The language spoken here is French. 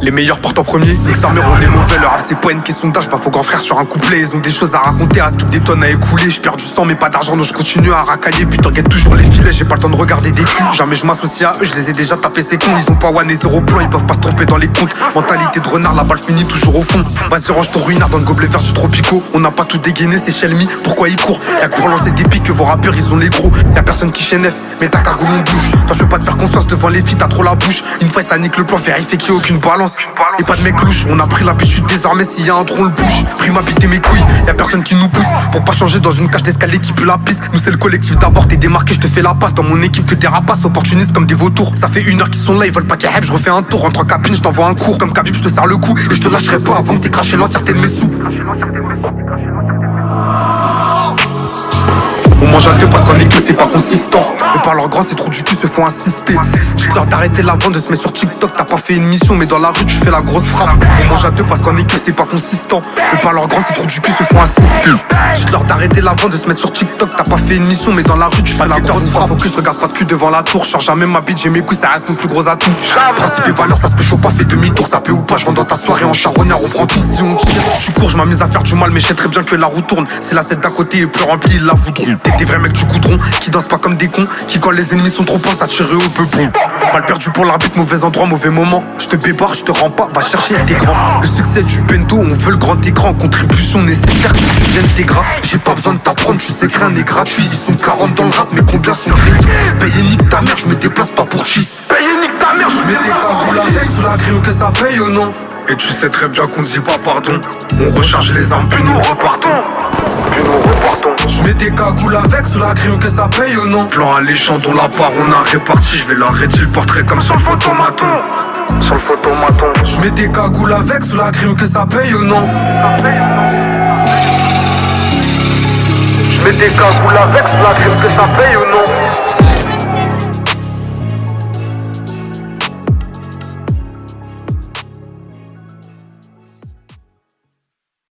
Les meilleurs portent en premier, nique sa mère on est mauvais. Le rap c'est pas une question d'âge, bah faut grand frère sur un couplet. Ils ont des choses à raconter, à ce qu'ils détonnent à écouler. J'perds du sang mais pas d'argent donc je continue à racailler. Puis t'enquêtes toujours les filets, j'ai pas le temps de regarder des culs. Jamais je m'associe à eux, je les ai déjà tapés ces cons. Ils ont pas one et zéro plan, ils peuvent pas se tromper dans les comptes. Mentalité de renard, la balle finit toujours au fond. Vas-y range ton ruinard dans le gobelet vert du tropico. On n'a pas tout dégainé, c'est Shelmy, pourquoi ils courent? Y'a que pour lancer des pics que vos rappeurs ils ont les gros. Y'a personne qui chez Nef, mais ta cagoule on bouge. Toi je peux pas te faire confiance devant les filles, t'as trop la bouche. Une fois ça nique le plan, vérifier qu'il y a aucune balance. Et pas de mec louche, on a pris l'habitude désormais s'il y a un tronc on le bouge. Pris ma bite et mes couilles, y'a personne qui nous pousse. Pour pas changer dans une cage d'escalier qui pue la piste. Nous c'est le collectif d'abord, t'es démarqué, je te fais la passe. Dans mon équipe que des rapaces, opportunistes comme des vautours. Ça fait 1 heure qu'ils sont là, ils veulent pas qu'ils hype, je refais un tour. Entre cabines, je t'envoie un cours. Comme Khabib, je te serre le cou. Et je te lâcherai pas avant que t'aies craché l'entièreté de mes sous. On mange à deux parce qu'en équipe c'est pas consistant. Et par leur grand c'est trop du cul se font insister. J'ai peur d'arrêter la vente de se mettre sur TikTok. T'as pas fait une mission mais dans la rue tu fais la grosse frappe. On mange à deux parce qu'en équipe c'est pas consistant. Et par leur grand c'est trop du cul se font insister. J'ai peur d'arrêter la vente de se mettre sur TikTok. T'as pas fait une mission mais dans la rue tu fais la grosse frappe. Focus, regarde pas de cul devant la tour. Change jamais ma bite, j'ai mes couilles, ça reste mon plus gros atout. Principe et valeur, ça se peut chaud pas, fait demi-tour. Ça peut ou pas, je rentre dans ta soirée en charognard. On prend tout si on tire. Tu cours, je m'amuse à faire du mal mais je sais très bien que la roue tourne. Si la scène d'à côté est plus remplie, ils la voudront. T'es des vrais mecs du goudron, qui dansent pas comme des cons. Qui quand les ennemis sont trop proches, à tirer au peu bon. Balle perdue pour l'arbitre, mauvais endroit, mauvais moment. Je te bébarre, je te rends pas, va chercher tes grands. Le succès du bento, on veut le grand écran. Contribution nécessaire, que tu viennes tes gras. J'ai pas besoin de t'apprendre, tu sais que rien n'est gratuit. Ils sont 40 dans le rap, mais combien sont crédits? Paye nique ta mère, je me déplace pas pour qui? Paye nique ta mère, je mets des cagoules avec sous la crime que ça paye ou non? Et tu sais très bien qu'on dit pas pardon. On recharge les armes puis nous repartons. Je mets des cagoules avec sous la crime que ça paye ou non? Plan alléchant dont la part on a réparti. Je vais leur redire le portrait comme sur le photomaton. Sur le photomaton. Je mets des cagoules avec sous la crime que ça paye ou non? Je mets des cagoules avec sous la crime que ça paye ou non?